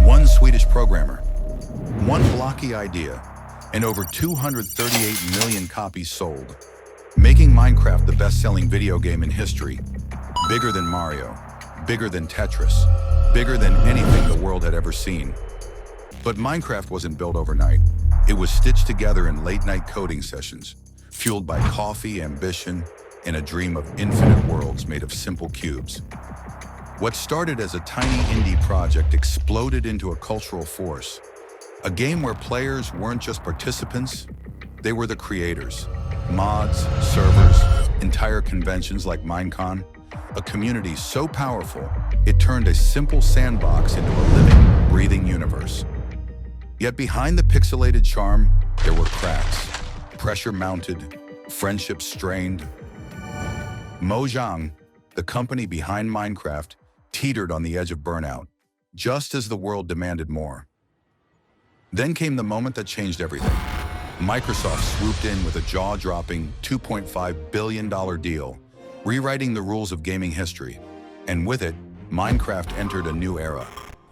One Swedish programmer, one Blocky idea, and over 238 million copies sold, making Minecraft the best-selling video game in history. Bigger than Mario, bigger than Tetris, bigger than anything the world had ever seen. But Minecraft wasn't built overnight. It was stitched together in late-night coding sessions, fueled by coffee, ambition, and a dream of infinite worlds made of simple cubes. What started as a tiny indie project exploded into a cultural force, a game where players weren't just participants, they were the creators. Mods, servers, entire conventions like Minecon, a community so powerful, it turned a simple sandbox into a living, breathing universe. Yet behind the pixelated charm, there were cracks, pressure mounted, friendships strained. Mojang, the company behind Minecraft, teetered on the edge of burnout, just as the world demanded more. Then came the moment that changed everything. Microsoft swooped in with a jaw-dropping $2.5 billion deal, rewriting the rules of gaming history. And with it, Minecraft entered a new era,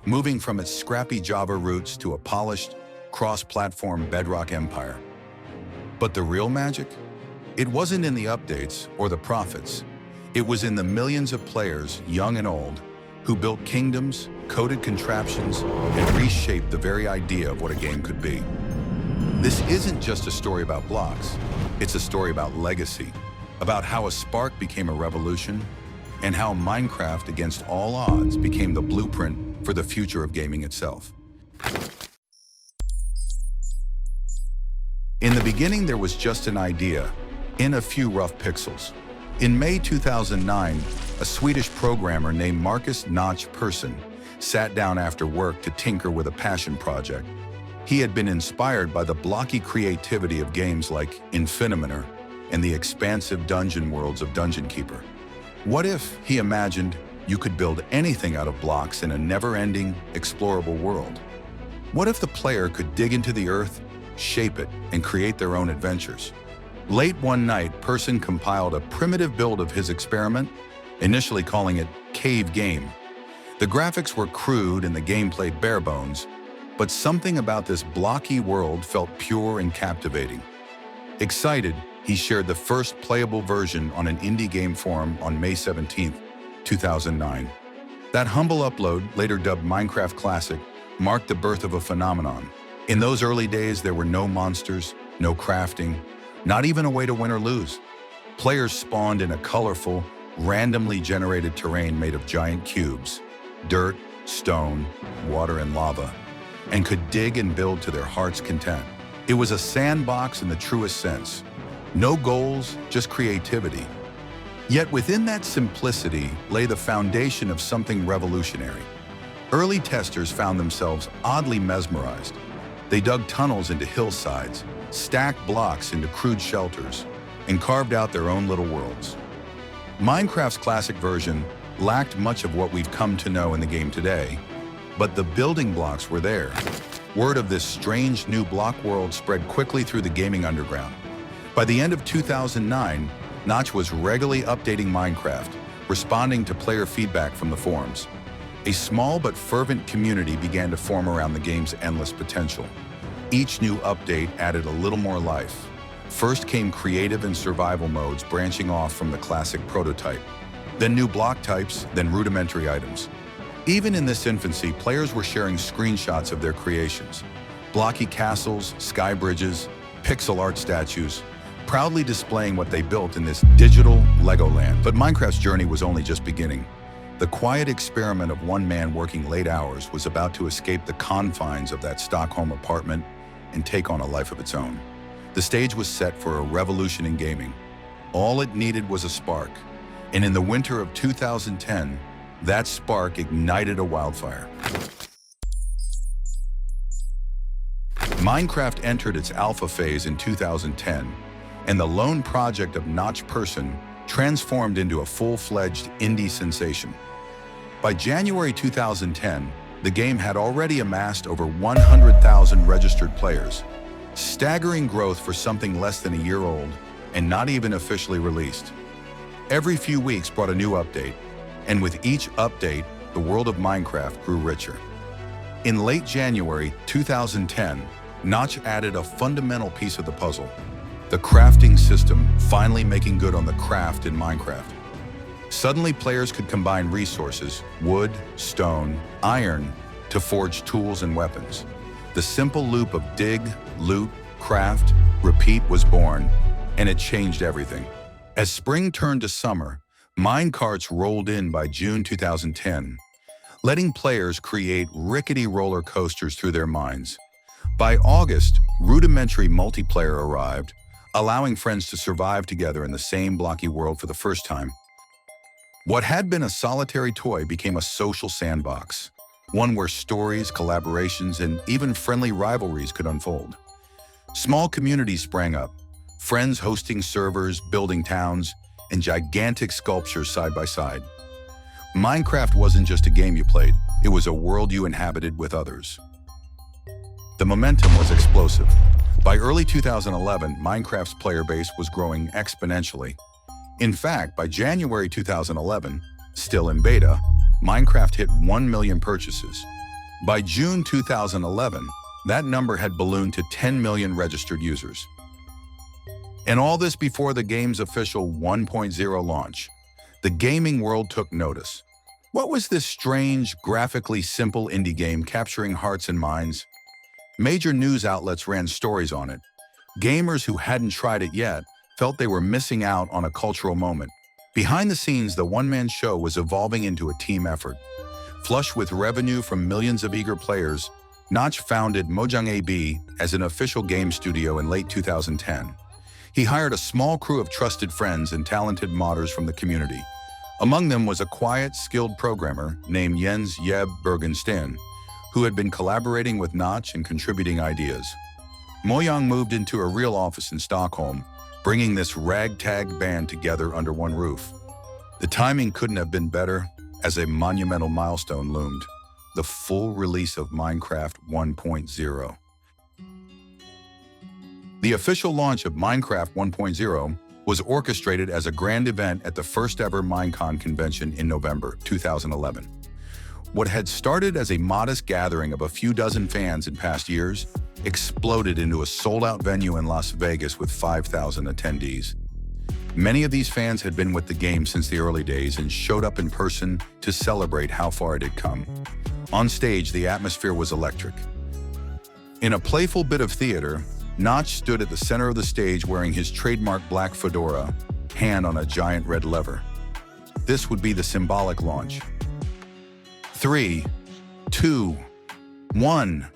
moving from its scrappy Java roots to a polished, cross-platform Bedrock empire. But the real magic? It wasn't in the updates or the profits. It was in the millions of players, young and old, who built kingdoms, coded contraptions, and reshaped the very idea of what a game could be. This isn't just a story about blocks. It's a story about legacy, about how a spark became a revolution, and how Minecraft, against all odds, became the blueprint for the future of gaming itself. In the beginning, there was just an idea, in a few rough pixels. In May 2009, a Swedish programmer named Marcus Notch Persson sat down after work to tinker with a passion project. He had been inspired by the blocky creativity of games like Infinimeter and the expansive dungeon worlds of Dungeon Keeper. What if, he imagined, you could build anything out of blocks in a never-ending, explorable world? What if the player could dig into the earth, shape it, and create their own adventures? Late one night, Persson compiled a primitive build of his experiment, initially calling it Cave Game. The graphics were crude and the gameplay bare bones, but something about this blocky world felt pure and captivating. Excited, he shared the first playable version on an indie game forum on May 17, 2009. That humble upload, later dubbed Minecraft Classic, marked the birth of a phenomenon. In those early days, there were no monsters, no crafting, not even a way to win or lose. Players spawned in a colorful, randomly generated terrain made of giant cubes, dirt, stone, water, and lava, and could dig and build to their heart's content. It was a sandbox in the truest sense. No goals, just creativity. Yet within that simplicity lay the foundation of something revolutionary. Early testers found themselves oddly mesmerized. They dug tunnels into hillsides, stacked blocks into crude shelters, and carved out their own little worlds. Minecraft's classic version lacked much of what we've come to know in the game today, but the building blocks were there. Word of this strange new block world spread quickly through the gaming underground. By the end of 2009, Notch was regularly updating Minecraft, responding to player feedback from the forums. A small but fervent community began to form around the game's endless potential. Each new update added a little more life. First came creative and survival modes branching off from the classic prototype. Then new block types, then rudimentary items. Even in this infancy, players were sharing screenshots of their creations. Blocky castles, sky bridges, pixel art statues, proudly displaying what they built in this digital Legoland. But Minecraft's journey was only just beginning. The quiet experiment of one man working late hours was about to escape the confines of that Stockholm apartment and take on a life of its own. The stage was set for a revolution in gaming. All it needed was a spark. And in the winter of 2010, that spark ignited a wildfire. Minecraft entered its alpha phase in 2010, and the lone project of Notch Persson transformed into a full-fledged indie sensation. By January 2010, the game had already amassed over 100,000 registered players, staggering growth for something less than a year old and not even officially released. Every few weeks brought a new update, and with each update, the world of Minecraft grew richer. In late January 2010, Notch added a fundamental piece of the puzzle, the crafting system finally making good on the craft in Minecraft. Suddenly, players could combine resources, wood, stone, iron, to forge tools and weapons. The simple loop of dig, loot, craft, repeat was born, and it changed everything. As spring turned to summer, minecarts rolled in by June 2010, letting players create rickety roller coasters through their mines. By August, rudimentary multiplayer arrived, allowing friends to survive together in the same blocky world for the first time. What had been a solitary toy became a social sandbox, one where stories, collaborations, and even friendly rivalries could unfold. Small communities sprang up, friends hosting servers, building towns, and gigantic sculptures side by side. Minecraft wasn't just a game you played, it was a world you inhabited with others. The momentum was explosive. By early 2011, Minecraft's player base was growing exponentially. In fact, by January 2011, still in beta, Minecraft hit 1 million purchases. By June 2011, that number had ballooned to 10 million registered users. And all this before the game's official 1.0 launch. The gaming world took notice. What was this strange, graphically simple indie game capturing hearts and minds? Major news outlets ran stories on it. Gamers who hadn't tried it yet felt they were missing out on a cultural moment. Behind the scenes, the one-man show was evolving into a team effort. Flush with revenue from millions of eager players, Notch founded Mojang AB as an official game studio in late 2010. He hired a small crew of trusted friends and talented modders from the community. Among them was a quiet, skilled programmer named Jens Jeb Bergensten, who had been collaborating with Notch and contributing ideas. Mojang moved into a real office in Stockholm, bringing this ragtag band together under one roof. The timing couldn't have been better, as a monumental milestone loomed: the full release of Minecraft 1.0. The official launch of Minecraft 1.0 was orchestrated as a grand event at the first-ever Minecon convention in November 2011. What had started as a modest gathering of a few dozen fans in past years exploded into a sold-out venue in Las Vegas with 5,000 attendees. Many of these fans had been with the game since the early days and showed up in person to celebrate how far it had come. On stage, the atmosphere was electric. In a playful bit of theater, Notch stood at the center of the stage wearing his trademark black fedora, hand on a giant red lever. This would be the symbolic launch. 3, 2, 1.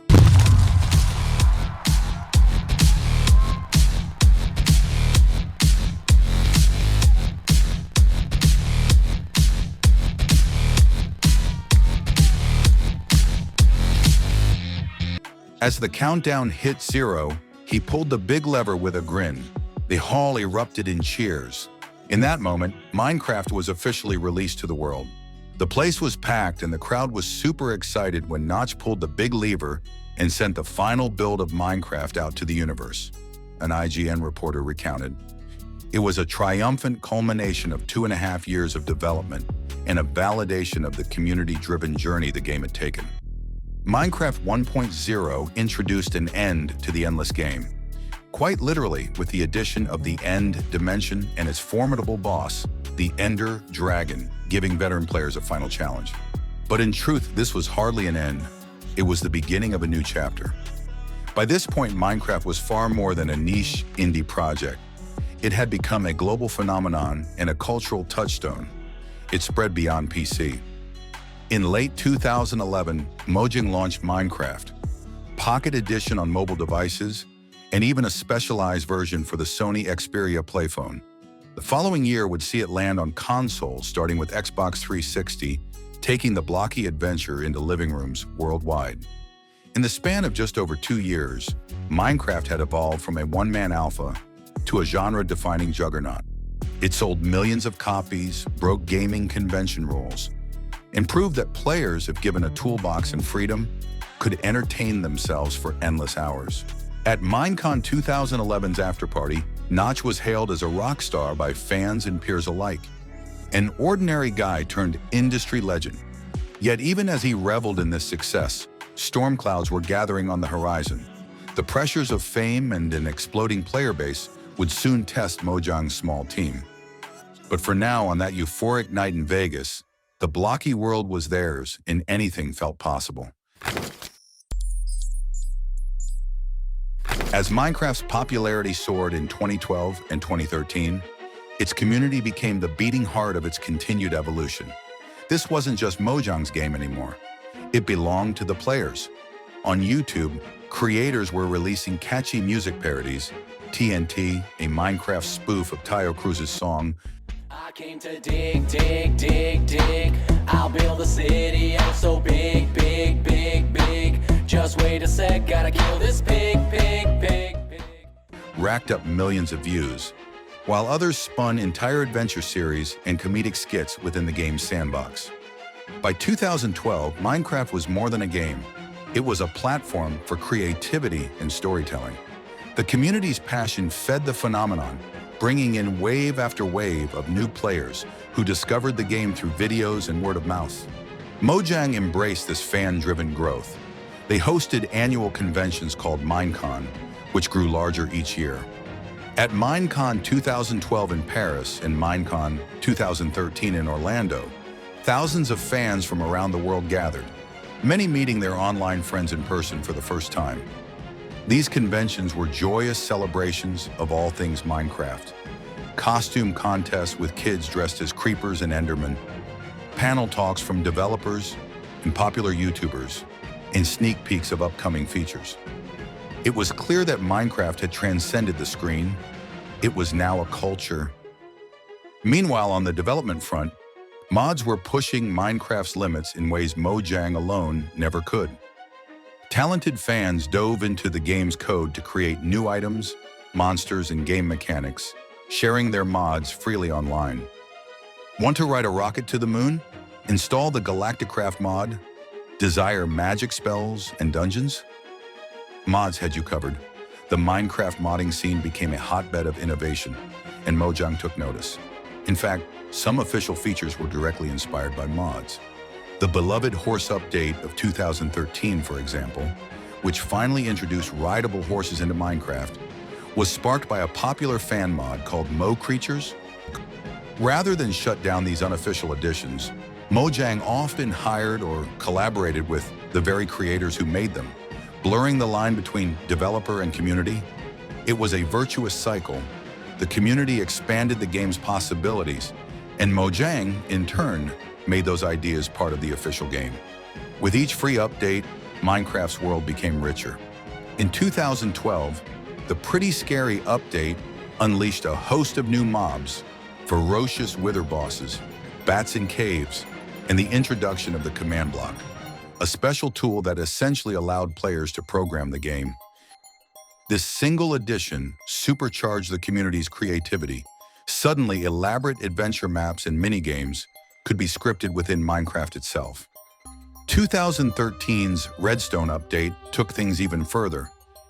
As the countdown hit 0, he pulled the big lever with a grin. The hall erupted in cheers. In that moment, Minecraft was officially released to the world. The place was packed and the crowd was super excited when Notch pulled the big lever and sent the final build of Minecraft out to the universe, an IGN reporter recounted. It was a triumphant culmination of 2.5 years of development and a validation of the community-driven journey the game had taken. Minecraft 1.0 introduced an end to the endless game, quite literally with the addition of the End dimension and its formidable boss, the Ender Dragon, giving veteran players a final challenge. But in truth, this was hardly an end. It was the beginning of a new chapter. By this point, Minecraft was far more than a niche indie project. It had become a global phenomenon and a cultural touchstone. It spread beyond PC. In late 2011, Mojang launched Minecraft, Pocket Edition on mobile devices, and even a specialized version for the Sony Xperia Playphone. The following year would see it land on consoles, starting with Xbox 360, taking the Blocky adventure into living rooms worldwide. In the span of just over 2 years, Minecraft had evolved from a one-man alpha to a genre-defining juggernaut. It sold millions of copies, broke gaming convention rules, and proved that players, if given a toolbox and freedom, could entertain themselves for endless hours. At Minecon 2011's afterparty, Notch was hailed as a rock star by fans and peers alike. An ordinary guy turned industry legend. Yet even as he reveled in this success, Storm clouds were gathering on the horizon. The pressures of fame and an exploding player base would soon test Mojang's small team. But for now, on that euphoric night in Vegas, the Blocky world was theirs and anything felt possible. As Minecraft's popularity soared in 2012 and 2013, its community became the beating heart of its continued evolution. This wasn't just Mojang's game anymore. It belonged to the players. On YouTube, creators were releasing catchy music parodies. TNT, a Minecraft spoof of Tayo Cruz's song, I came to dig, dig, dig, dig. I'll build a city, I'm so big, big, big, big. Just wait a sec, gotta kill this pig, pig, pig, pig. Racked up millions of views, while others spun entire adventure series and comedic skits within the game's sandbox. By 2012, Minecraft was more than a game. It was a platform for creativity and storytelling. The community's passion fed the phenomenon, bringing in wave after wave of new players who discovered the game through videos and word of mouth. Mojang embraced this fan-driven growth. They hosted annual conventions called Minecons, which grew larger each year. At Minecon 2012 in Paris and Minecon 2013 in Orlando, thousands of fans from around the world gathered, many meeting their online friends in person for the first time. These conventions were joyous celebrations of all things Minecraft. Costume contests with kids dressed as creepers and endermen, panel talks from developers and popular YouTubers, and sneak peeks of upcoming features. It was clear that Minecraft had transcended the screen. It was now a culture. Meanwhile, on the development front, mods were pushing Minecraft's limits in ways Mojang alone never could. Talented fans dove into the game's code to create new items, monsters, and game mechanics, sharing their mods freely online. Want to ride a rocket to the moon? Install the Galacticraft mod? Desire magic spells and dungeons? Mods had you covered. The Minecraft modding scene became a hotbed of innovation, and Mojang took notice. In fact, some official features were directly inspired by mods. The beloved horse update of 2013, for example, which finally introduced rideable horses into Minecraft, was sparked by a popular fan mod called Mo Creatures. Rather than shut down these unofficial additions, Mojang often hired or collaborated with the very creators who made them, blurring the line between developer and community. It was a virtuous cycle. The community expanded the game's possibilities, and Mojang, in turn, made those ideas part of the official game. With each free update, Minecraft's world became richer. In 2012, the Pretty Scary update unleashed a host of new mobs, ferocious wither bosses, bats in caves, and the introduction of the command block, a special tool that essentially allowed players to program the game. This single addition supercharged the community's creativity. Suddenly, elaborate adventure maps and minigames could be scripted within Minecraft itself. 2013's Redstone update took things even further,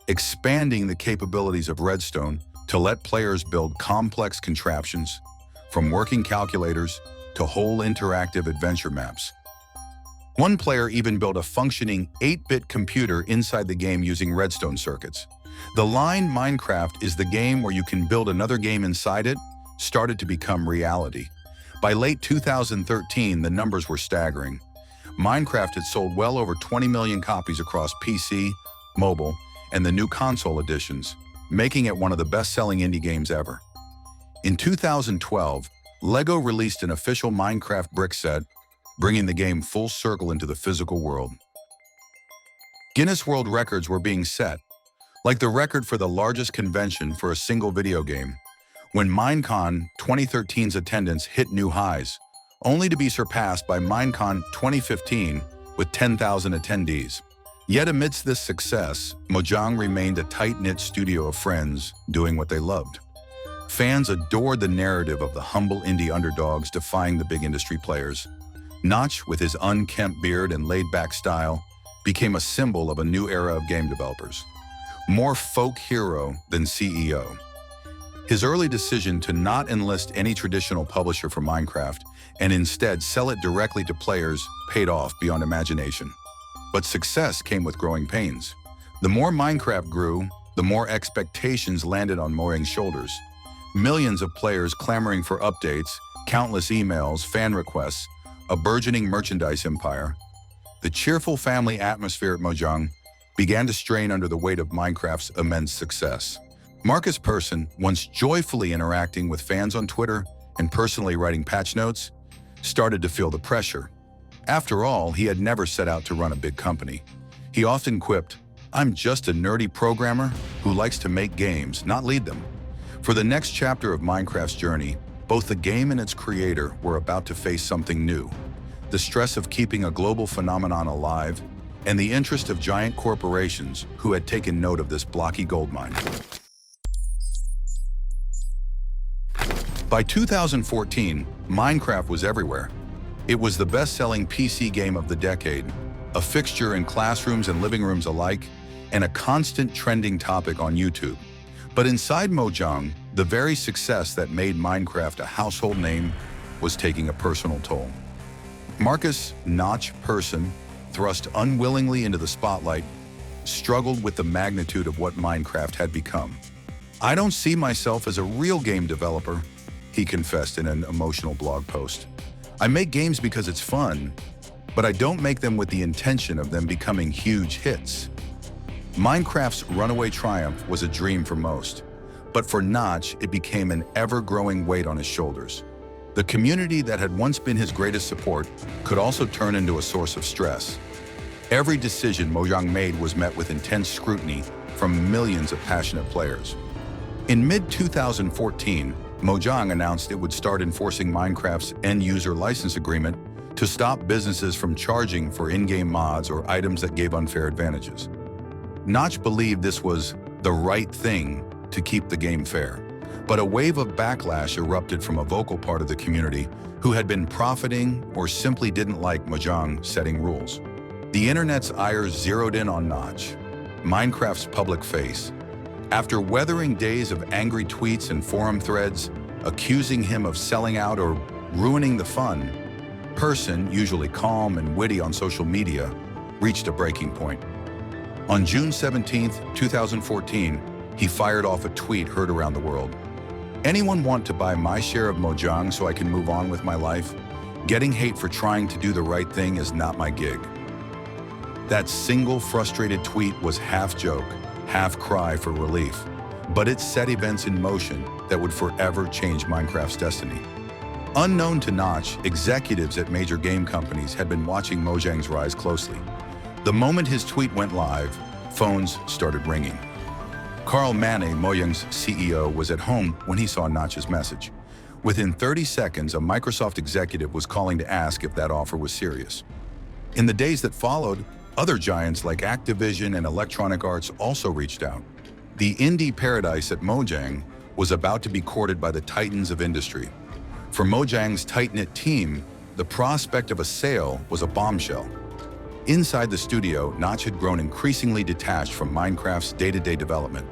expanding the capabilities of Redstone to let players build complex contraptions, from working calculators to whole interactive adventure maps. One player even built a functioning 8-bit computer inside the game using redstone circuits. The line "Minecraft is the game where you can build another game inside it" started to become reality. By late 2013, the numbers were staggering. Minecraft had sold well over 20 million copies across PC, mobile, and the new console editions, making it one of the best-selling indie games ever. In 2012, LEGO released an official Minecraft brick set, bringing the game full circle into the physical world. Guinness World Records were being set, like the record for the largest convention for a single video game, when Minecon 2013's attendance hit new highs, only to be surpassed by Minecon 2015 with 10,000 attendees. Yet amidst this success, Mojang remained a tight-knit studio of friends doing what they loved. Fans adored the narrative of the humble indie underdogs defying the big industry players. Notch, with his unkempt beard and laid-back style, became a symbol of a new era of game developers. More folk hero than CEO. His early decision to not enlist any traditional publisher for Minecraft and instead sell it directly to players paid off beyond imagination. But success came with growing pains. The more Minecraft grew, the more expectations landed on Mojang's shoulders. Millions of players clamoring for updates, countless emails, fan requests, a burgeoning merchandise empire. The cheerful family atmosphere at Mojang began to strain under the weight of Minecraft's immense success. Marcus Persson, once joyfully interacting with fans on Twitter and personally writing patch notes, started to feel the pressure. After all, he had never set out to run a big company. He often quipped, "I'm just a nerdy programmer who likes to make games, not lead them." For the next chapter of Minecraft's journey, both the game and its creator were about to face something new: the stress of keeping a global phenomenon alive and the interest of giant corporations who had taken note of this Blocky goldmine. By 2014, Minecraft was everywhere. It was the best-selling PC game of the decade, a fixture in classrooms and living rooms alike, and a constant trending topic on YouTube. But inside Mojang, the very success that made Minecraft a household name was taking a personal toll. Marcus "Notch" Persson, thrust unwillingly into the spotlight, struggled with the magnitude of what Minecraft had become. "I don't see myself as a real game developer," he confessed in an emotional blog post. "I make games because it's fun, but I don't make them with the intention of them becoming huge hits." Minecraft's runaway triumph was a dream for most, but for Notch, it became an ever-growing weight on his shoulders. The community that had once been his greatest support could also turn into a source of stress. Every decision Mojang made was met with intense scrutiny from millions of passionate players. In mid-2014, Mojang announced it would start enforcing Minecraft's end-user license agreement to stop businesses from charging for in-game mods or items that gave unfair advantages. Notch believed this was the right thing to keep the game fair, but a wave of backlash erupted from a vocal part of the community who had been profiting or simply didn't like Mojang setting rules. The internet's ire zeroed in on Notch, Minecraft's public face. After weathering days of angry tweets and forum threads accusing him of selling out or ruining the fun, Persson, usually calm and witty on social media, reached a breaking point. On June 17, 2014, he fired off a tweet heard around the world. "Anyone want to buy my share of Mojang so I can move on with my life? Getting hate for trying to do the right thing is not my gig." That single frustrated tweet was half joke, half cry for relief, but it set events in motion that would forever change Minecraft's destiny. Unknown to Notch, executives at major game companies had been watching Mojang's rise closely. The moment his tweet went live, phones started ringing. Carl Manne, Mojang's CEO, was at home when he saw Notch's message. Within 30 seconds, a Microsoft executive was calling to ask if that offer was serious. In the days that followed, other giants like Activision and Electronic Arts also reached out. The indie paradise at Mojang was about to be courted by the titans of industry. For Mojang's tight-knit team, the prospect of a sale was a bombshell. Inside the studio, Notch had grown increasingly detached from Minecraft's day-to-day development.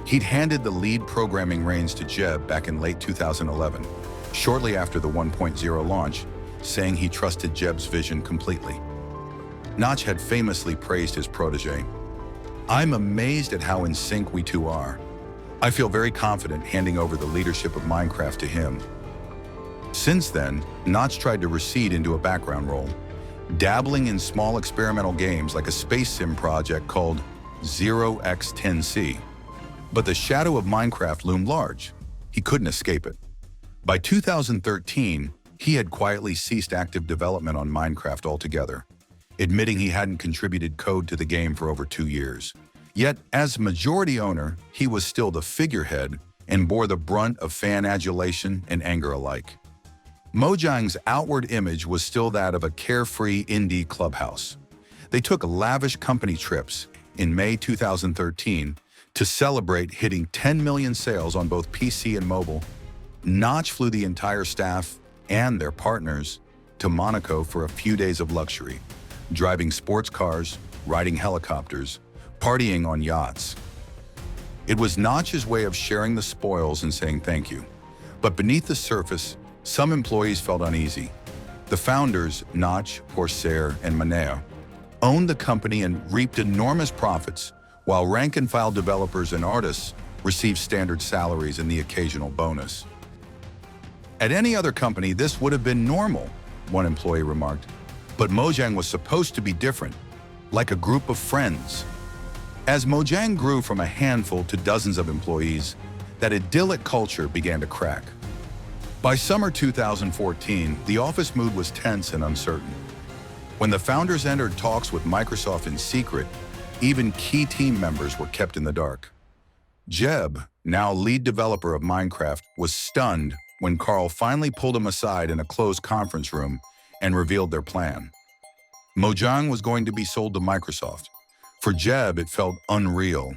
He'd handed the lead programming reins to Jeb back in late 2011, shortly after the 1.0 launch, saying he trusted Jeb's vision completely. Notch had famously praised his protege. "I'm amazed at how in sync we two are. I feel very confident handing over the leadership of Minecraft to him." Since then, Notch tried to recede into a background role, dabbling in small experimental games like a space sim project called 0x10C. But the shadow of Minecraft loomed large. He couldn't escape it. By 2013, he had quietly ceased active development on Minecraft altogether, admitting he hadn't contributed code to the game for over 2 years. Yet, as majority owner, he was still the figurehead and bore the brunt of fan adulation and anger alike. Mojang's outward image was still that of a carefree indie clubhouse. They took lavish company trips in May 2013 to celebrate hitting 10 million sales on both PC and mobile. Notch flew the entire staff and their partners to Monaco for a few days of luxury, driving sports cars, riding helicopters, partying on yachts. It was Notch's way of sharing the spoils and saying thank you. But beneath the surface, some employees felt uneasy. The founders, Notch, Corsair, and Manea, owned the company and reaped enormous profits, while rank-and-file developers and artists received standard salaries and the occasional bonus. At any other company, this would have been normal, one employee remarked. But Mojang was supposed to be different, like a group of friends. As Mojang grew from a handful to dozens of employees, that idyllic culture began to crack. By summer 2014, the office mood was tense and uncertain. When the founders entered talks with Microsoft in secret, even key team members were kept in the dark. Jeb, now lead developer of Minecraft, was stunned when Carl finally pulled him aside in a closed conference room and revealed their plan. Mojang was going to be sold to Microsoft. For Jeb, it felt unreal.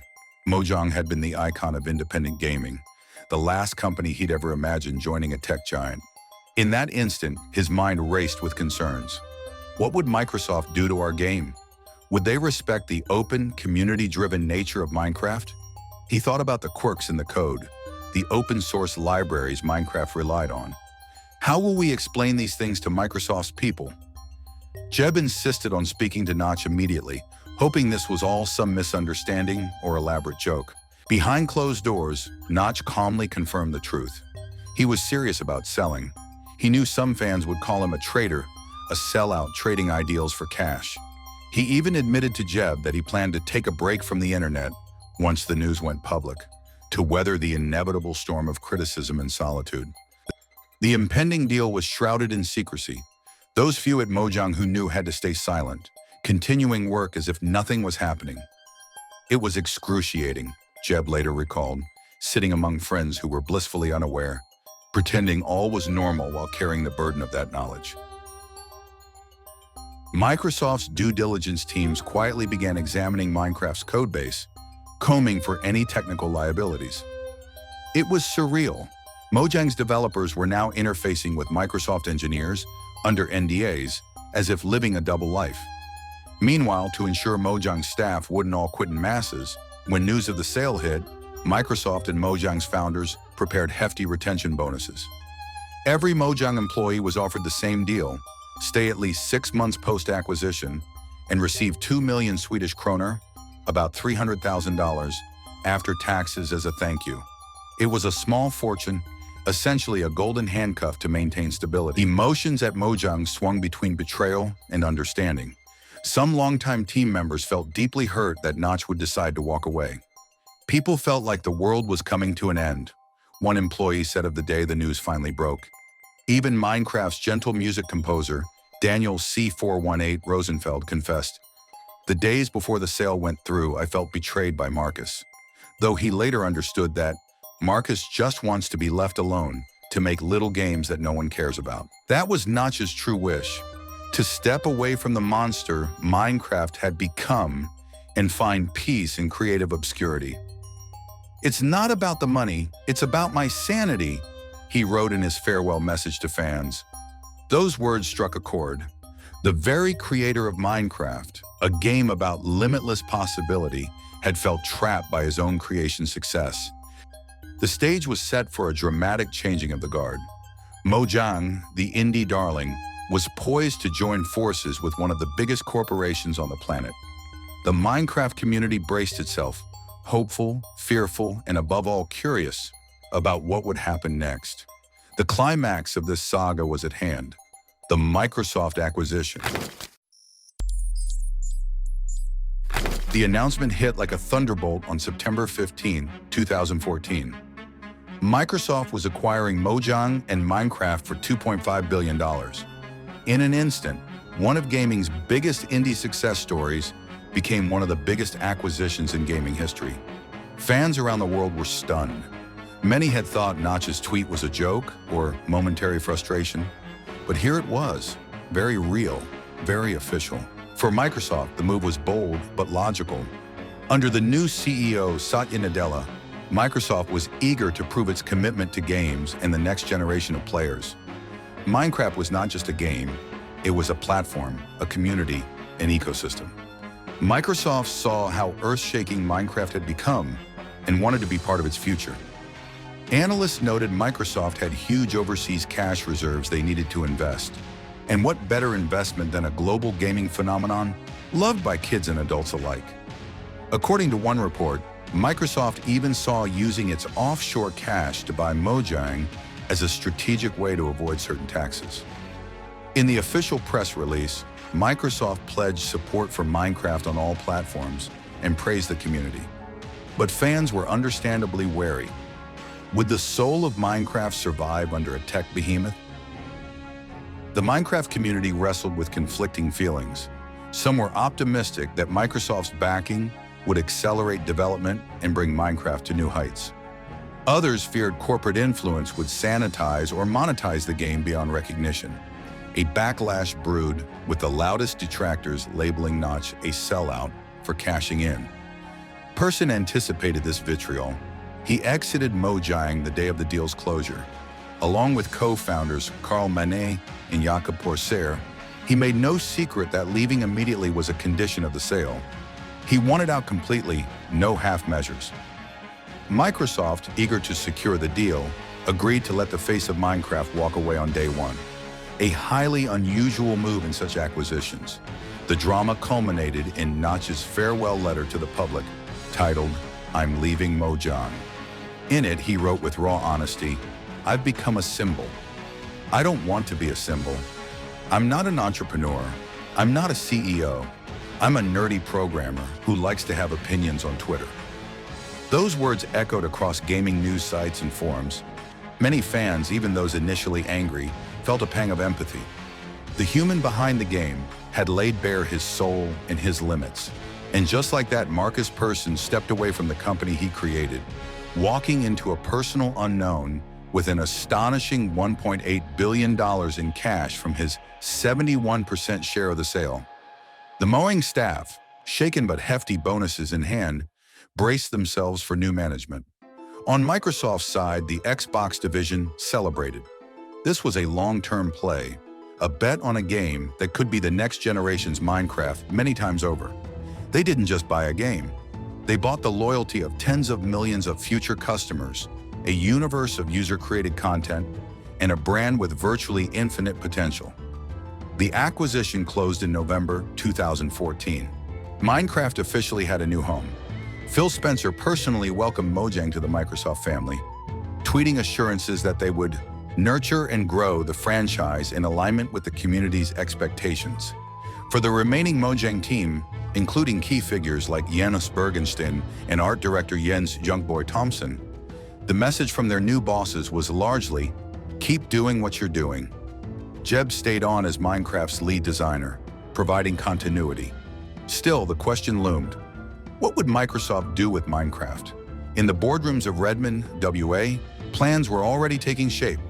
Mojang had been the icon of independent gaming, the last company he'd ever imagined joining a tech giant. In that instant, his mind raced with concerns. What would Microsoft do to our game? Would they respect the open, community-driven nature of Minecraft? He thought about the quirks in the code, the open-source libraries Minecraft relied on. How will we explain these things to Microsoft's people? Jeb insisted on speaking to Notch immediately, hoping this was all some misunderstanding or elaborate joke. Behind closed doors, Notch calmly confirmed the truth. He was serious about selling. He knew some fans would call him a traitor, a sellout trading ideals for cash. He even admitted to Jeb that he planned to take a break from the internet once the news went public, to weather the inevitable storm of criticism and solitude. The impending deal was shrouded in secrecy. Those few at Mojang who knew had to stay silent, continuing work as if nothing was happening. It was excruciating, Jeb later recalled, sitting among friends who were blissfully unaware, pretending all was normal while carrying the burden of that knowledge. Microsoft's due diligence teams quietly began examining Minecraft's codebase, combing for any technical liabilities. It was surreal. Mojang's developers were now interfacing with Microsoft engineers under NDAs, as if living a double life. Meanwhile, to ensure Mojang's staff wouldn't all quit in masses, when news of the sale hit, Microsoft and Mojang's founders prepared hefty retention bonuses. Every Mojang employee was offered the same deal: stay at least 6 months post-acquisition and receive 2 million Swedish kroner, about $300,000, after taxes as a thank you. It was a small fortune, essentially a golden handcuff to maintain stability. Emotions at Mojang swung between betrayal and understanding. Some longtime team members felt deeply hurt that Notch would decide to walk away. People felt like the world was coming to an end, one employee said of the day the news finally broke. Even Minecraft's gentle music composer, Daniel C418 Rosenfeld, confessed, "The days before the sale went through, I felt betrayed by Marcus," though he later understood that Marcus just wants to be left alone to make little games that no one cares about. That was Notch's true wish, to step away from the monster Minecraft had become and find peace in creative obscurity. "It's not about the money, it's about my sanity," he wrote in his farewell message to fans. Those words struck a chord. The very creator of Minecraft, a game about limitless possibility, had felt trapped by his own creation success. The stage was set for a dramatic changing of the guard. Mojang, the indie darling, was poised to join forces with one of the biggest corporations on the planet. The Minecraft community braced itself, hopeful, fearful, and above all curious about what would happen next. The climax of this saga was at hand: the Microsoft acquisition. The announcement hit like a thunderbolt on September 15, 2014. Microsoft was acquiring Mojang and Minecraft for $2.5 billion. In an instant, one of gaming's biggest indie success stories became one of the biggest acquisitions in gaming history. Fans around the world were stunned. Many had thought Notch's tweet was a joke or momentary frustration, but here it was, very real, very official. For Microsoft, the move was bold but logical. Under the new CEO, Satya Nadella, Microsoft was eager to prove its commitment to games and the next generation of players. Minecraft was not just a game, it was a platform, a community, an ecosystem. Microsoft saw how earth-shaking Minecraft had become and wanted to be part of its future. Analysts noted Microsoft had huge overseas cash reserves they needed to invest. And what better investment than a global gaming phenomenon loved by kids and adults alike. According to one report, Microsoft even saw using its offshore cash to buy Mojang as a strategic way to avoid certain taxes. In the official press release, Microsoft pledged support for Minecraft on all platforms and praised the community. But fans were understandably wary. Would the soul of Minecraft survive under a tech behemoth? The Minecraft community wrestled with conflicting feelings. Some were optimistic that Microsoft's backing would accelerate development and bring Minecraft to new heights. Others feared corporate influence would sanitize or monetize the game beyond recognition. A backlash brewed, with the loudest detractors labeling Notch a sellout for cashing in. Persson anticipated this vitriol. He exited Mojang the day of the deal's closure. Along with co-founders Carl Manet and Jakob Porser, he made no secret that leaving immediately was a condition of the sale. He wanted out completely, no half measures. Microsoft, eager to secure the deal, agreed to let the face of Minecraft walk away on day one. A highly unusual move in such acquisitions. The drama culminated in Notch's farewell letter to the public, titled, "I'm leaving Mojang." In it, he wrote with raw honesty, "I've become a symbol. I don't want to be a symbol. I'm not an entrepreneur. I'm not a CEO. I'm a nerdy programmer who likes to have opinions on Twitter." Those words echoed across gaming news sites and forums. Many fans, even those initially angry, felt a pang of empathy. The human behind the game had laid bare his soul and his limits. And just like that, Marcus Persson stepped away from the company he created, walking into a personal unknown with an astonishing $1.8 billion in cash from his 71% share of the sale. The Mojang staff, shaken but hefty bonuses in hand, braced themselves for new management. On Microsoft's side, the Xbox division celebrated. This was a long-term play, a bet on a game that could be the next generation's Minecraft many times over. They didn't just buy a game. They bought the loyalty of tens of millions of future customers, a universe of user-created content, and a brand with virtually infinite potential. The acquisition closed in November 2014. Minecraft officially had a new home. Phil Spencer personally welcomed Mojang to the Microsoft family, tweeting assurances that they would nurture and grow the franchise in alignment with the community's expectations. For the remaining Mojang team, including key figures like Janus Bergensten and art director Jens Junkboy Thompson, the message from their new bosses was largely, keep doing what you're doing. Jeb stayed on as Minecraft's lead designer, providing continuity. Still, the question loomed, what would Microsoft do with Minecraft? In the boardrooms of Redmond, WA, plans were already taking shape.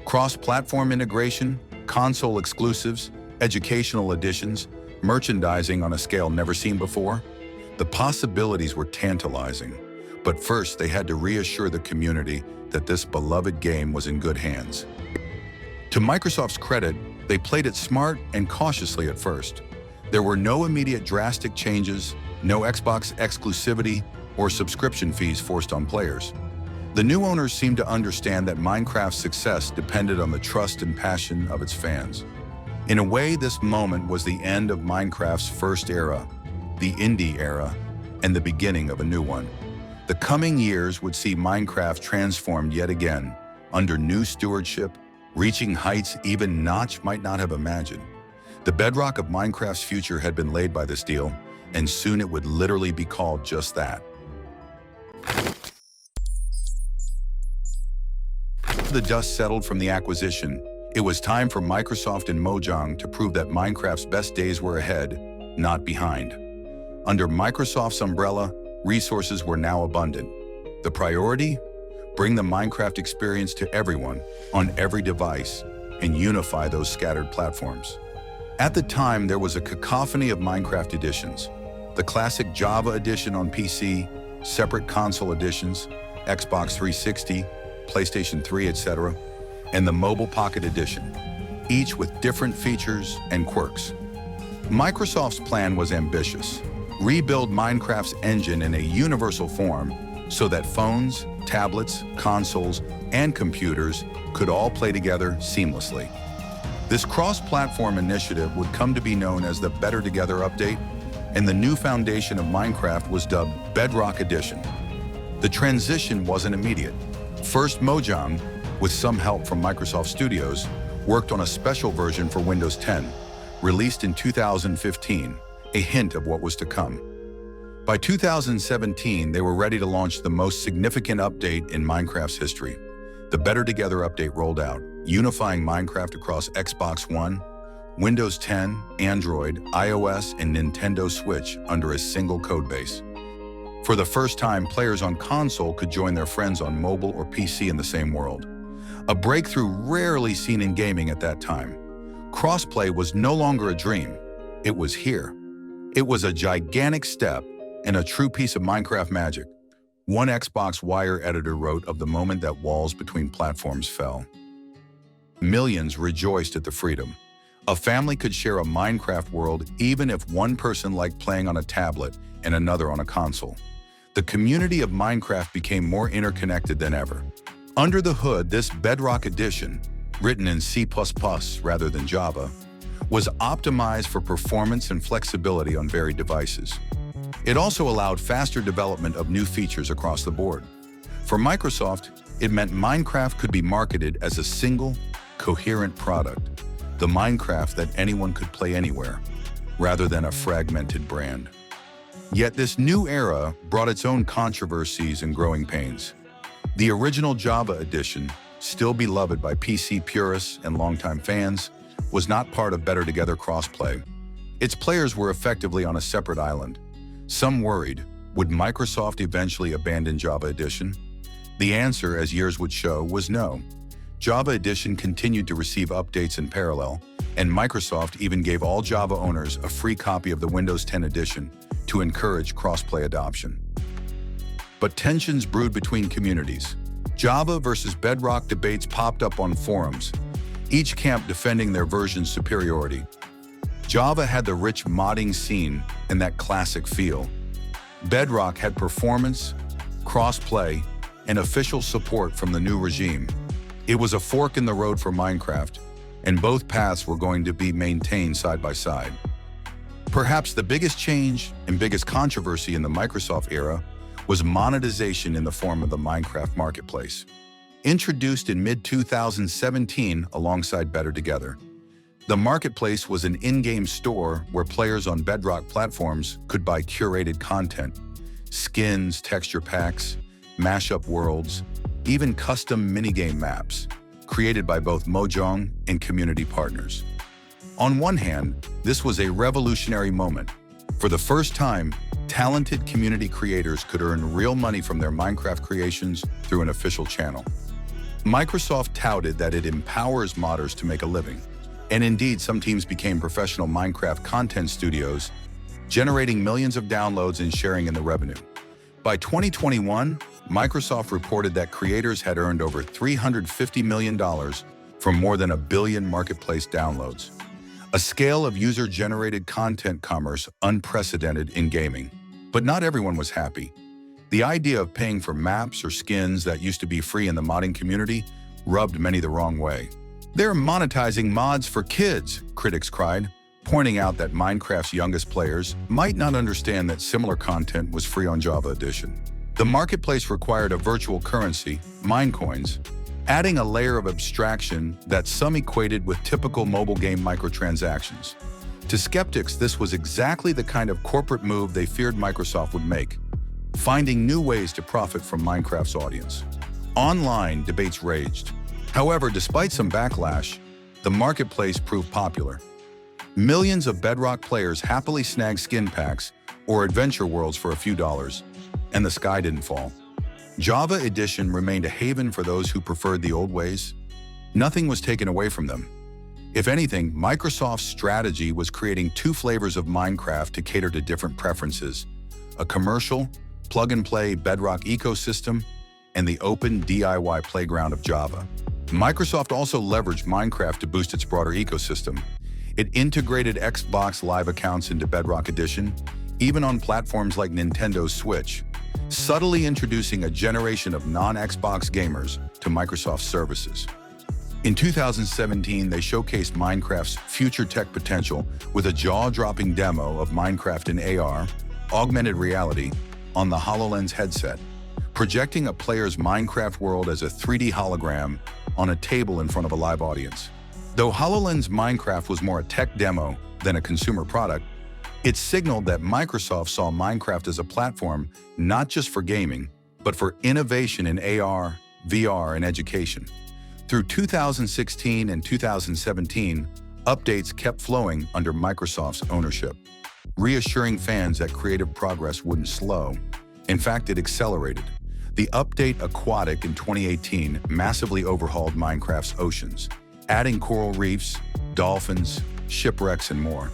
Cross-platform integration, console exclusives, educational editions, merchandising on a scale never seen before. The possibilities were tantalizing, but first they had to reassure the community that this beloved game was in good hands. To Microsoft's credit, they played it smart and cautiously at first. There were no immediate drastic changes, no Xbox exclusivity or subscription fees forced on players. The new owners seemed to understand that Minecraft's success depended on the trust and passion of its fans. In a way, this moment was the end of Minecraft's first era, the indie era, and the beginning of a new one. The coming years would see Minecraft transformed yet again, under new stewardship, reaching heights even Notch might not have imagined. The bedrock of Minecraft's future had been laid by this deal, and soon it would literally be called just that. The dust settled from the acquisition. It was time for Microsoft and Mojang to prove that Minecraft's best days were ahead, not behind. Under Microsoft's umbrella, resources were now abundant. The priority? Bring the Minecraft experience to everyone, on every device, and unify those scattered platforms. At the time, there was a cacophony of Minecraft editions. The classic Java edition on PC, separate console editions, Xbox 360, PlayStation 3, etc., and the Mobile Pocket Edition, each with different features and quirks. Microsoft's plan was ambitious. Rebuild Minecraft's engine in a universal form so that phones, tablets, consoles, and computers could all play together seamlessly. This cross-platform initiative would come to be known as the Better Together Update, and the new foundation of Minecraft was dubbed Bedrock Edition. The transition wasn't immediate. First, Mojang, with some help from Microsoft Studios, worked on a special version for Windows 10, released in 2015, a hint of what was to come. By 2017, they were ready to launch the most significant update in Minecraft's history. The Better Together update rolled out, unifying Minecraft across Xbox One, Windows 10, Android, iOS, and Nintendo Switch under a single codebase. For the first time, players on console could join their friends on mobile or PC in the same world. A breakthrough rarely seen in gaming at that time. Crossplay was no longer a dream. It was here. It was a gigantic step and a true piece of Minecraft magic. One Xbox Wire editor wrote of the moment that walls between platforms fell. Millions rejoiced at the freedom. A family could share a Minecraft world even if one person liked playing on a tablet and another on a console. The community of Minecraft became more interconnected than ever. Under the hood, this Bedrock Edition, written in C++ rather than Java, was optimized for performance and flexibility on varied devices. It also allowed faster development of new features across the board. For Microsoft, it meant Minecraft could be marketed as a single, coherent product, the Minecraft that anyone could play anywhere, rather than a fragmented brand. Yet this new era brought its own controversies and growing pains. The original Java edition, still beloved by PC purists and longtime fans, was not part of Better Together crossplay. Its players were effectively on a separate island. Some worried, would Microsoft eventually abandon Java Edition? The answer, as years would show, was no. Java Edition continued to receive updates in parallel, and Microsoft even gave all Java owners a free copy of the Windows 10 edition to encourage crossplay adoption. But tensions brewed between communities. Java versus Bedrock debates popped up on forums, each camp defending their version's superiority. Java had the rich modding scene and that classic feel. Bedrock had performance, cross-play, and official support from the new regime. It was a fork in the road for Minecraft, and both paths were going to be maintained side by side. Perhaps the biggest change and biggest controversy in the Microsoft era was monetization in the form of the Minecraft marketplace. Introduced in mid-2017 alongside Better Together, the marketplace was an in-game store where players on Bedrock platforms could buy curated content, skins, texture packs, mashup worlds, even custom minigame maps, created by both Mojang and community partners. On one hand, this was a revolutionary moment. For the first time, talented community creators could earn real money from their Minecraft creations through an official channel. Microsoft touted that it empowers modders to make a living, and indeed some teams became professional Minecraft content studios, generating millions of downloads and sharing in the revenue. By 2021, Microsoft reported that creators had earned over $350 million from more than 1 billion marketplace downloads, a scale of user-generated content commerce unprecedented in gaming. But not everyone was happy. The idea of paying for maps or skins that used to be free in the modding community rubbed many the wrong way. "They're monetizing mods for kids," critics cried, pointing out that Minecraft's youngest players might not understand that similar content was free on Java Edition. The marketplace required a virtual currency, Minecons, adding a layer of abstraction that some equated with typical mobile game microtransactions. To skeptics, this was exactly the kind of corporate move they feared Microsoft would make, finding new ways to profit from Minecraft's audience. Online, debates raged. However, despite some backlash, the marketplace proved popular. Millions of Bedrock players happily snagged skin packs or adventure worlds for a few dollars, and the sky didn't fall. Java Edition remained a haven for those who preferred the old ways. Nothing was taken away from them. If anything, Microsoft's strategy was creating two flavors of Minecraft to cater to different preferences: a commercial, plug-and-play Bedrock ecosystem, and the open DIY playground of Java. Microsoft also leveraged Minecraft to boost its broader ecosystem. It integrated Xbox Live accounts into Bedrock Edition, even on platforms like Nintendo Switch, subtly introducing a generation of non-Xbox gamers to Microsoft services. In 2017, they showcased Minecraft's future tech potential with a jaw-dropping demo of Minecraft in AR, augmented reality, on the HoloLens headset, projecting a player's Minecraft world as a 3D hologram on a table in front of a live audience. Though HoloLens Minecraft was more a tech demo than a consumer product, it signaled that Microsoft saw Minecraft as a platform not just for gaming, but for innovation in AR, VR, and education. Through 2016 and 2017, updates kept flowing under Microsoft's ownership, reassuring fans that creative progress wouldn't slow. In fact, it accelerated. The update Aquatic in 2018 massively overhauled Minecraft's oceans, adding coral reefs, dolphins, shipwrecks, and more.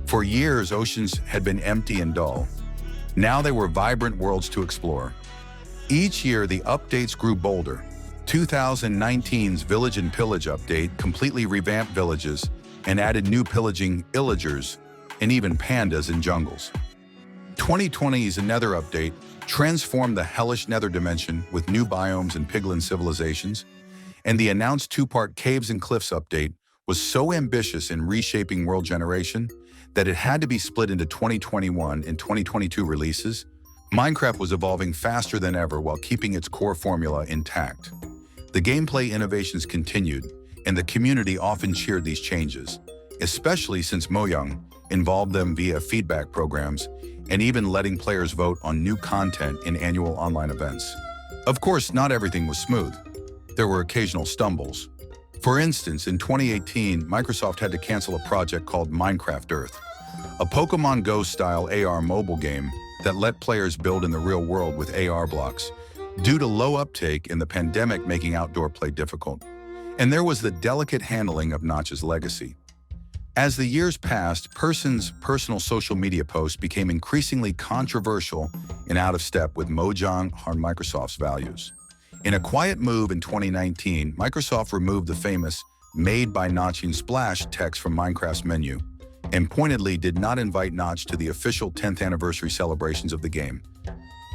For years, oceans had been empty and dull. Now they were vibrant worlds to explore. Each year, the updates grew bolder. 2019's Village and Pillage update completely revamped villages and added new pillaging illagers and even pandas in jungles. 2020's Nether update transformed the hellish Nether dimension with new biomes and piglin civilizations, and the announced two-part Caves and Cliffs update was so ambitious in reshaping world generation that it had to be split into 2021 and 2022 releases. Minecraft was evolving faster than ever while keeping its core formula intact. The gameplay innovations continued, and the community often cheered these changes, especially since Mojang involved them via feedback programs and even letting players vote on new content in annual online events. Of course, not everything was smooth. There were occasional stumbles. For instance, in 2018, Microsoft had to cancel a project called Minecraft Earth, a Pokemon Go-style AR mobile game that let players build in the real world with AR blocks, due to low uptake and the pandemic making outdoor play difficult. And there was the delicate handling of Notch's legacy. As the years passed, personal social media posts became increasingly controversial and out of step with Mojang or Microsoft's values. In a quiet move in 2019, Microsoft removed the famous "Made by Notching Splash" text from Minecraft's menu, and pointedly did not invite Notch to the official 10th anniversary celebrations of the game.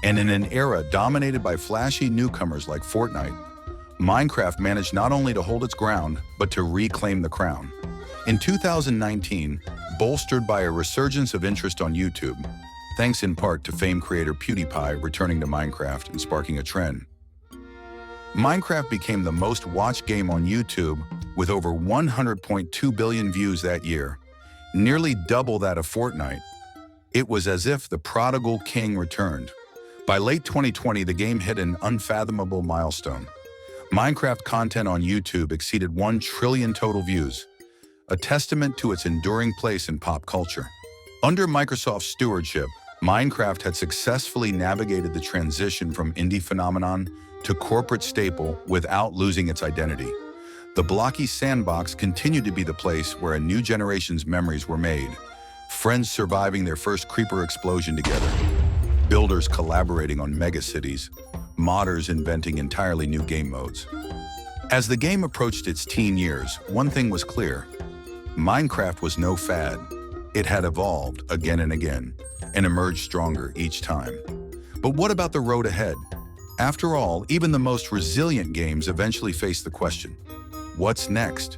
And in an era dominated by flashy newcomers like Fortnite, Minecraft managed not only to hold its ground, but to reclaim the crown. In 2019, bolstered by a resurgence of interest on YouTube, thanks in part to famed creator PewDiePie returning to Minecraft and sparking a trend, Minecraft became the most watched game on YouTube with over 100.2 billion views that year, nearly double that of Fortnite. It was as if the prodigal king returned. By late 2020, the game hit an unfathomable milestone. Minecraft content on YouTube exceeded 1 trillion total views, a testament to its enduring place in pop culture. Under Microsoft's stewardship, Minecraft had successfully navigated the transition from indie phenomenon to corporate staple without losing its identity. The Blocky sandbox continued to be the place where a new generation's memories were made, friends surviving their first creeper explosion together, builders collaborating on megacities, modders inventing entirely new game modes. As the game approached its teen years, one thing was clear: Minecraft was no fad. It had evolved again and again, and emerged stronger each time. But what about the road ahead? After all, even the most resilient games eventually face the question, what's next?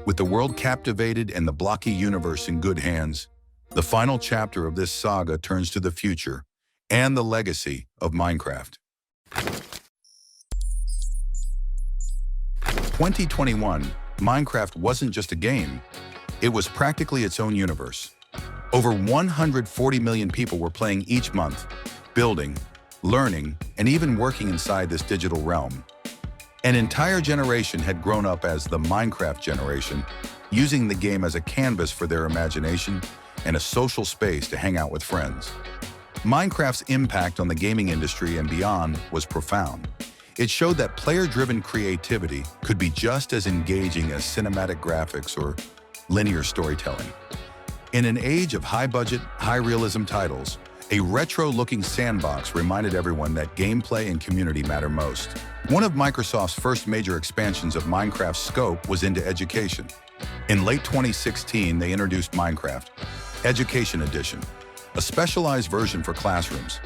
With the world captivated and the Blocky universe in good hands, the final chapter of this saga turns to the future and the legacy of Minecraft. 2021, Minecraft wasn't just a game. It was practically its own universe. Over 140 million people were playing each month, building, learning, and even working inside this digital realm. An entire generation had grown up as the Minecraft generation, using the game as a canvas for their imagination and a social space to hang out with friends. Minecraft's impact on the gaming industry and beyond was profound. It showed that player-driven creativity could be just as engaging as cinematic graphics or linear storytelling. In an age of high-budget, high-realism titles, a retro-looking sandbox reminded everyone that gameplay and community matter most. One of Microsoft's first major expansions of Minecraft's scope was into education. In late 2016, they introduced Minecraft Education Edition, a specialized version for classrooms.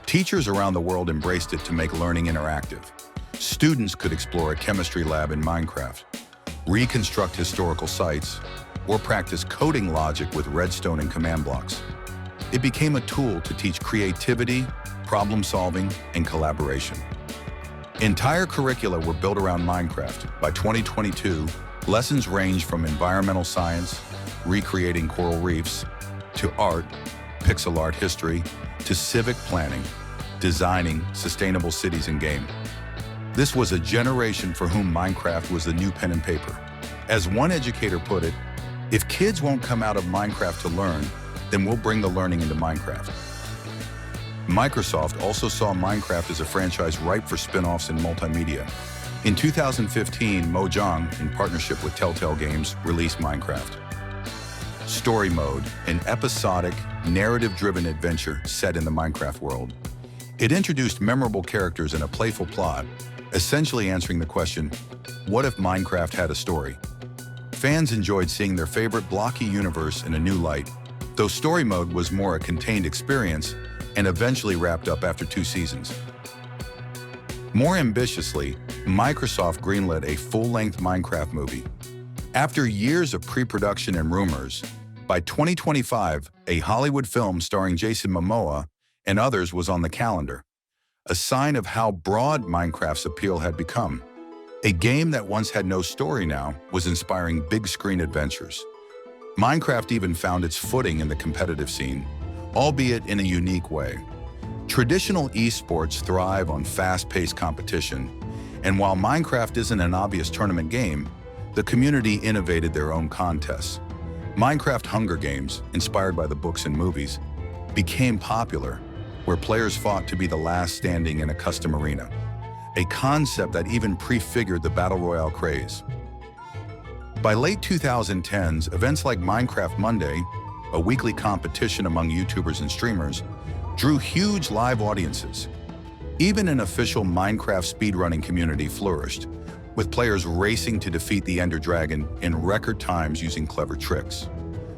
Teachers around the world embraced it to make learning interactive, Students could explore a chemistry lab in Minecraft, reconstruct historical sites, or practice coding logic with redstone and command blocks. It became a tool to teach creativity, problem solving, and collaboration. Entire curricula were built around Minecraft. By 2022, lessons range from environmental science, recreating coral reefs, to art, pixel art history, to civic planning, designing sustainable cities and game. This was a generation for whom Minecraft was the new pen and paper. As one educator put it, if kids won't come out of Minecraft to learn, then we'll bring the learning into Minecraft. Microsoft also saw Minecraft as a franchise ripe for spin-offs in multimedia. In 2015, Mojang, in partnership with Telltale Games, released Minecraft. Story Mode, an episodic, narrative-driven adventure set in the Minecraft world. It introduced memorable characters and a playful plot, essentially answering the question, what if Minecraft had a story? Fans enjoyed seeing their favorite Blocky universe in a new light, though Story Mode was more a contained experience and eventually wrapped up after 2 seasons. More ambitiously, Microsoft greenlit a full-length Minecraft movie. After years of pre-production and rumors, by 2025, a Hollywood film starring Jason Momoa and others was on the calendar, a sign of how broad Minecraft's appeal had become. A game that once had no story now was inspiring big-screen adventures. Minecraft even found its footing in the competitive scene, albeit in a unique way. Traditional esports thrive on fast-paced competition, and while Minecraft isn't an obvious tournament game, the community innovated their own contests. Minecraft Hunger Games, inspired by the books and movies, became popular, where players fought to be the last standing in a custom arena, a concept that even prefigured the Battle Royale craze. By late 2010s, events like Minecraft Monday, a weekly competition among YouTubers and streamers, drew huge live audiences. Even an official Minecraft speedrunning community flourished, with players racing to defeat the Ender Dragon in record times using clever tricks.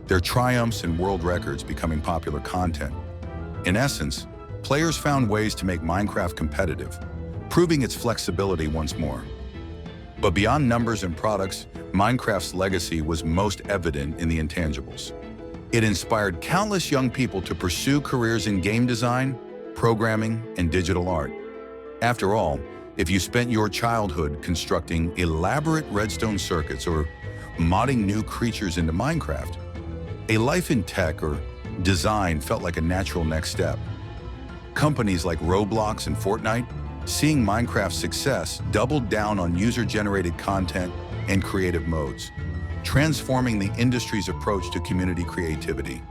Their triumphs and world records becoming popular content. In essence, players found ways to make Minecraft competitive, proving its flexibility once more. But beyond numbers and products, Minecraft's legacy was most evident in the intangibles. It inspired countless young people to pursue careers in game design, programming, and digital art. After all, if you spent your childhood constructing elaborate redstone circuits or modding new creatures into Minecraft, a life in tech or design felt like a natural next step. Companies like Roblox and Fortnite, seeing Minecraft's success, doubled down on user-generated content and creative modes, transforming the industry's approach to community creativity.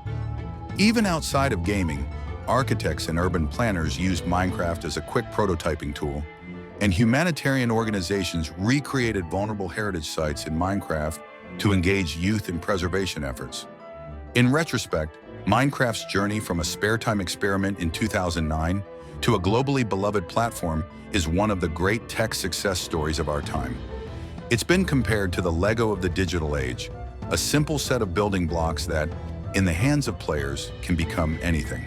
Even outside of gaming, architects and urban planners used Minecraft as a quick prototyping tool, and humanitarian organizations recreated vulnerable heritage sites in Minecraft to engage youth in preservation efforts. In retrospect, Minecraft's journey from a spare-time experiment in 2009 to a globally beloved platform is one of the great tech success stories of our time. It's been compared to the Lego of the digital age, a simple set of building blocks that, in the hands of players, can become anything.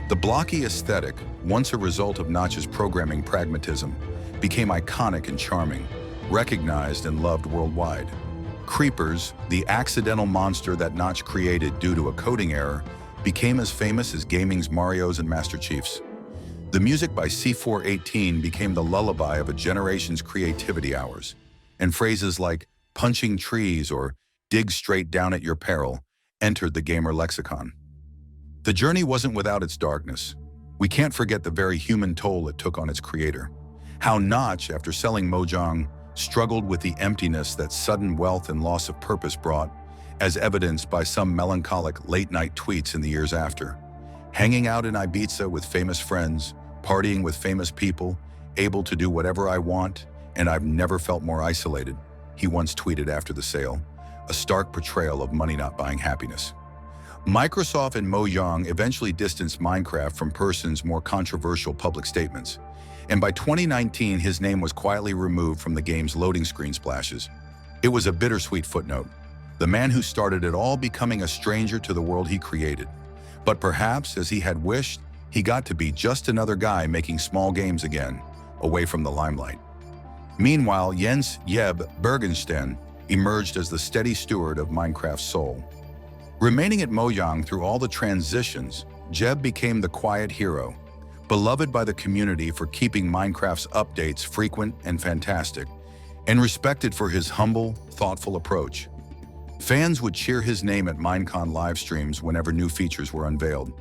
The blocky aesthetic, once a result of Notch's programming pragmatism, became iconic and charming, recognized and loved worldwide. Creepers, the accidental monster that Notch created due to a coding error, became as famous as gaming's Marios and Master Chiefs. The music by C418 became the lullaby of a generation's creativity hours, and phrases like punching trees or dig straight down at your peril entered the gamer lexicon. The journey wasn't without its darkness. We can't forget the very human toll it took on its creator. How Notch, after selling Mojang, struggled with the emptiness that sudden wealth and loss of purpose brought, as evidenced by some melancholic late-night tweets in the years after. Hanging out in Ibiza with famous friends, partying with famous people, able to do whatever I want, and I've never felt more isolated, he once tweeted after the sale, a stark portrayal of money not buying happiness. Microsoft and Mojang eventually distanced Minecraft from Person's more controversial public statements, and by 2019 his name was quietly removed from the game's loading screen splashes. It was a bittersweet footnote, the man who started it all becoming a stranger to the world he created. But perhaps, as he had wished, he got to be just another guy making small games again, away from the limelight. Meanwhile, Jens Jeb Bergensten emerged as the steady steward of Minecraft's soul. Remaining at Mojang through all the transitions, Jeb became the quiet hero, beloved by the community for keeping Minecraft's updates frequent and fantastic, and respected for his humble, thoughtful approach. Fans would cheer his name at Minecon live streams whenever new features were unveiled,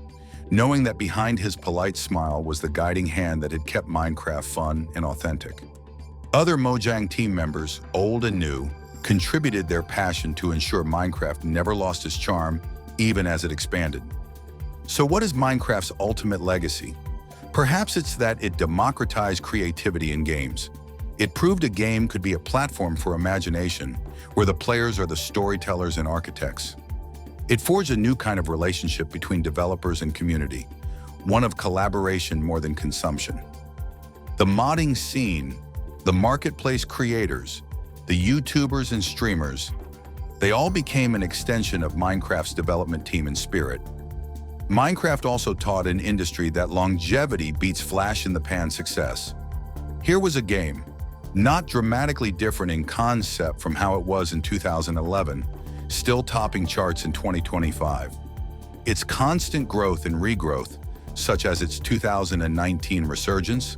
knowing that behind his polite smile was the guiding hand that had kept Minecraft fun and authentic. Other Mojang team members, old and new, contributed their passion to ensure Minecraft never lost its charm, even as it expanded. So what is Minecraft's ultimate legacy? Perhaps it's that it democratized creativity in games. It proved a game could be a platform for imagination, where the players are the storytellers and architects. It forged a new kind of relationship between developers and community, one of collaboration more than consumption. The modding scene, the marketplace creators, the YouTubers and streamers, they all became an extension of Minecraft's development team and spirit. Minecraft also taught an industry that longevity beats flash-in-the-pan success. Here was a game, not dramatically different in concept from how it was in 2011, still topping charts in 2025. Its constant growth and regrowth, such as its 2019 resurgence,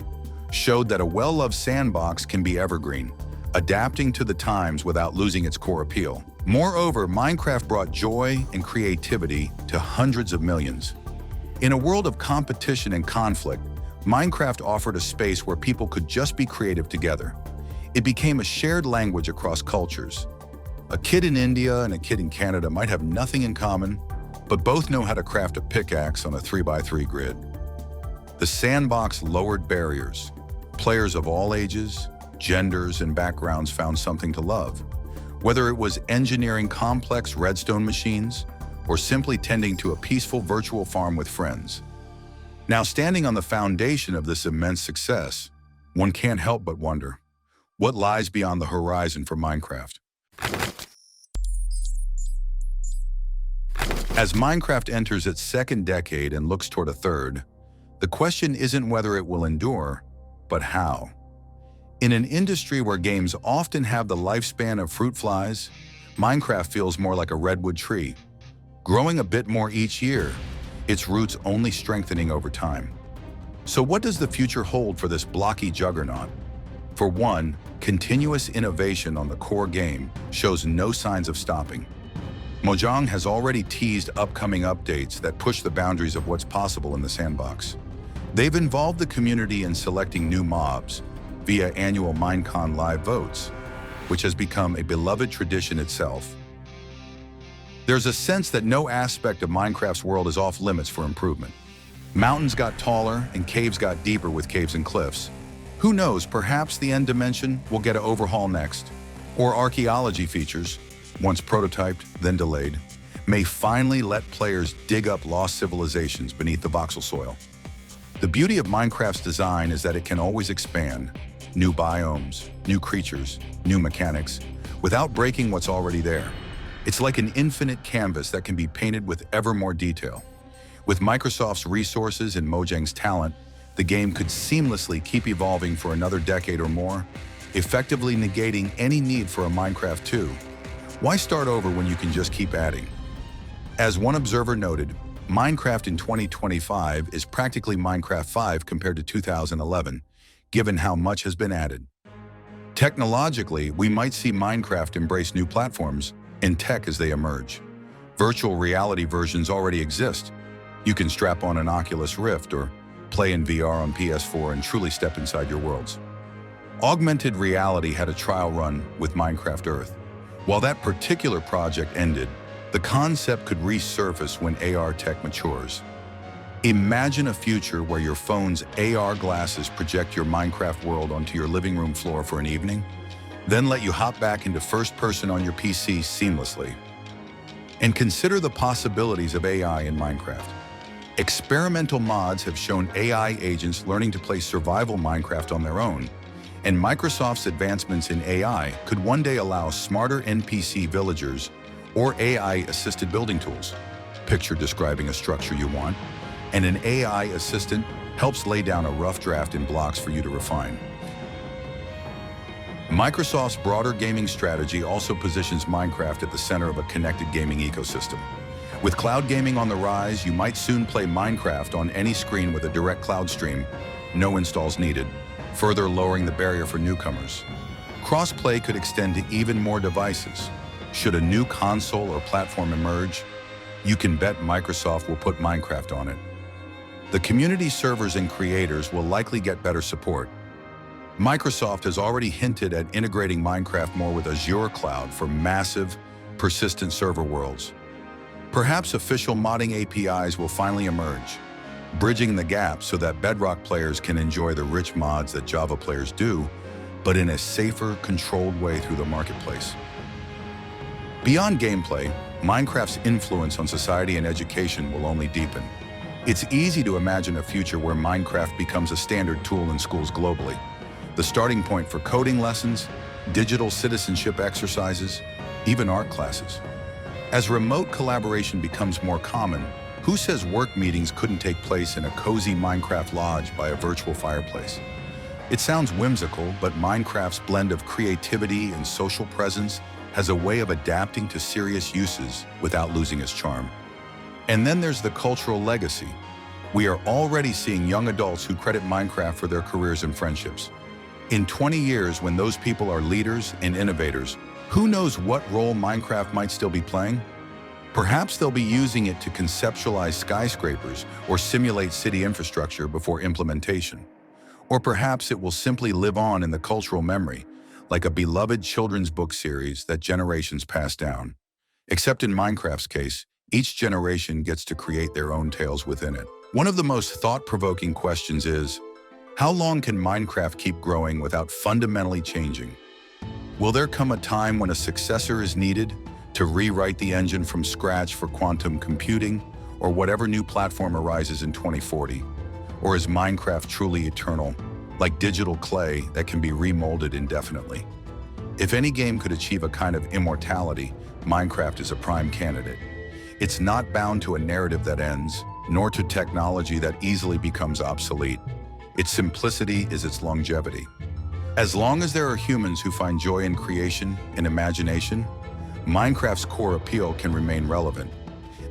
showed that a well-loved sandbox can be evergreen, adapting to the times without losing its core appeal. Moreover, Minecraft brought joy and creativity to hundreds of millions. In a world of competition and conflict, Minecraft offered a space where people could just be creative together. It became a shared language across cultures. A kid in India and a kid in Canada might have nothing in common, but both know how to craft a pickaxe on a 3x3 grid. The sandbox lowered barriers. Players of all ages, genders, and backgrounds found something to love. Whether it was engineering complex redstone machines or simply tending to a peaceful virtual farm with friends. Now, standing on the foundation of this immense success, one can't help but wonder, what lies beyond the horizon for Minecraft? As Minecraft enters its second decade and looks toward a third, the question isn't whether it will endure, but how. In an industry where games often have the lifespan of fruit flies, Minecraft feels more like a redwood tree, growing a bit more each year, its roots only strengthening over time. So what does the future hold for this blocky juggernaut? For one, continuous innovation on the core game shows no signs of stopping. Mojang has already teased upcoming updates that push the boundaries of what's possible in the sandbox. They've involved the community in selecting new mobs via annual Minecon live votes, which has become a beloved tradition itself. There's a sense that no aspect of Minecraft's world is off limits for improvement. Mountains got taller and caves got deeper with caves and cliffs. Who knows, perhaps the end dimension will get an overhaul next. Or archaeology features, once prototyped, then delayed, may finally let players dig up lost civilizations beneath the voxel soil. The beauty of Minecraft's design is that it can always expand, new biomes, new creatures, new mechanics, without breaking what's already there. It's like an infinite canvas that can be painted with ever more detail. With Microsoft's resources and Mojang's talent, the game could seamlessly keep evolving for another decade or more, effectively negating any need for a Minecraft 2. Why start over when you can just keep adding? As one observer noted, Minecraft in 2025 is practically Minecraft 5 compared to 2011, given how much has been added. Technologically, we might see Minecraft embrace new platforms and tech as they emerge. Virtual reality versions already exist. You can strap on an Oculus Rift or play in VR on PS4 and truly step inside your worlds. Augmented reality had a trial run with Minecraft Earth. While that particular project ended, the concept could resurface when AR tech matures. Imagine a future where your phone's AR glasses project your Minecraft world onto your living room floor for an evening, then let you hop back into first person on your PC seamlessly. And consider the possibilities of AI in Minecraft. Experimental mods have shown AI agents learning to play survival Minecraft on their own, and Microsoft's advancements in AI could one day allow smarter NPC villagers or AI-assisted building tools. Picture describing a structure you want, and an AI assistant helps lay down a rough draft in blocks for you to refine. Microsoft's broader gaming strategy also positions Minecraft at the center of a connected gaming ecosystem. With cloud gaming on the rise, you might soon play Minecraft on any screen with a direct cloud stream, no installs needed, further lowering the barrier for newcomers. Cross-play could extend to even more devices. Should a new console or platform emerge, you can bet Microsoft will put Minecraft on it. The community servers and creators will likely get better support. Microsoft has already hinted at integrating Minecraft more with Azure Cloud for massive, persistent server worlds. Perhaps official modding APIs will finally emerge, bridging the gap so that Bedrock players can enjoy the rich mods that Java players do, but in a safer, controlled way through the marketplace. Beyond gameplay, Minecraft's influence on society and education will only deepen. It's easy to imagine a future where Minecraft becomes a standard tool in schools globally, the starting point for coding lessons, digital citizenship exercises, even art classes. As remote collaboration becomes more common, who says work meetings couldn't take place in a cozy Minecraft lodge by a virtual fireplace? It sounds whimsical, but Minecraft's blend of creativity and social presence has a way of adapting to serious uses without losing its charm. And then there's the cultural legacy. We are already seeing young adults who credit Minecraft for their careers and friendships. In 20 years, when those people are leaders and innovators, who knows what role Minecraft might still be playing? Perhaps they'll be using it to conceptualize skyscrapers or simulate city infrastructure before implementation. Or perhaps it will simply live on in the cultural memory, like a beloved children's book series that generations pass down. Except in Minecraft's case, each generation gets to create their own tales within it. One of the most thought-provoking questions is, how long can Minecraft keep growing without fundamentally changing? Will there come a time when a successor is needed to rewrite the engine from scratch for quantum computing or whatever new platform arises in 2040? Or is Minecraft truly eternal, like digital clay that can be remolded indefinitely? If any game could achieve a kind of immortality, Minecraft is a prime candidate. It's not bound to a narrative that ends, nor to technology that easily becomes obsolete. Its simplicity is its longevity. As long as there are humans who find joy in creation and imagination, Minecraft's core appeal can remain relevant.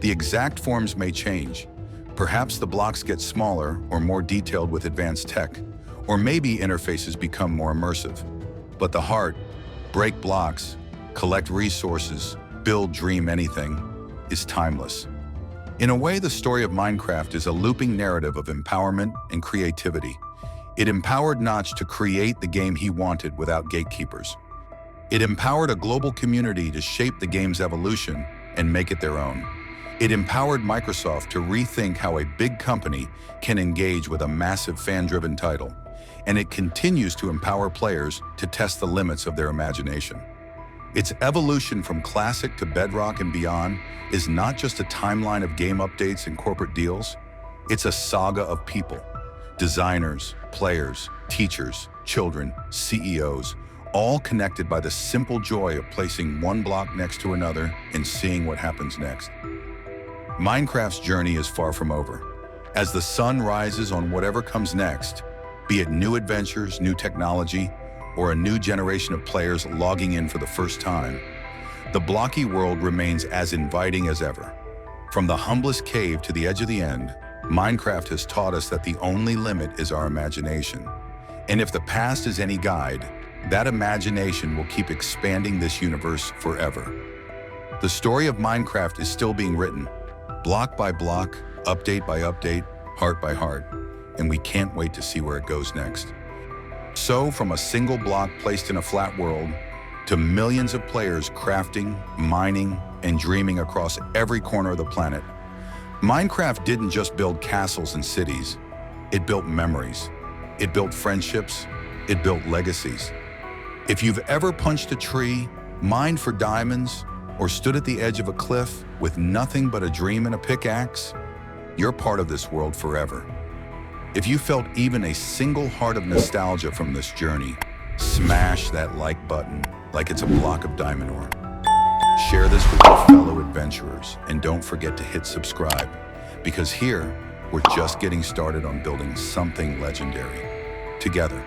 The exact forms may change. Perhaps the blocks get smaller or more detailed with advanced tech, or maybe interfaces become more immersive. But the heart, break blocks, collect resources, build, dream anything, is timeless. In a way, the story of Minecraft is a looping narrative of empowerment and creativity. It empowered Notch to create the game he wanted without gatekeepers. It empowered a global community to shape the game's evolution and make it their own. It empowered Microsoft to rethink how a big company can engage with a massive fan-driven title. And it continues to empower players to test the limits of their imagination. Its evolution from classic to Bedrock and Beyond is not just a timeline of game updates and corporate deals. It's a saga of people, designers, players, teachers, children, CEOs, all connected by the simple joy of placing one block next to another and seeing what happens next. Minecraft's journey is far from over. As the sun rises on whatever comes next, be it new adventures, new technology, or a new generation of players logging in for the first time, the Blocky world remains as inviting as ever. From the humblest cave to the edge of the end, Minecraft has taught us that the only limit is our imagination. And if the past is any guide, that imagination will keep expanding this universe forever. The story of Minecraft is still being written, block by block, update by update, heart by heart, and we can't wait to see where it goes next. So, from a single block placed in a flat world, to millions of players crafting, mining, and dreaming across every corner of the planet, Minecraft didn't just build castles and cities. It built memories. It built friendships. It built legacies. If you've ever punched a tree, mined for diamonds, or stood at the edge of a cliff with nothing but a dream and a pickaxe, you're part of this world forever. If you felt even a single heart of nostalgia from this journey, smash that like button like it's a block of diamond ore. Share this with your fellow adventurers, and don't forget to hit subscribe, because here, we're just getting started on building something legendary together.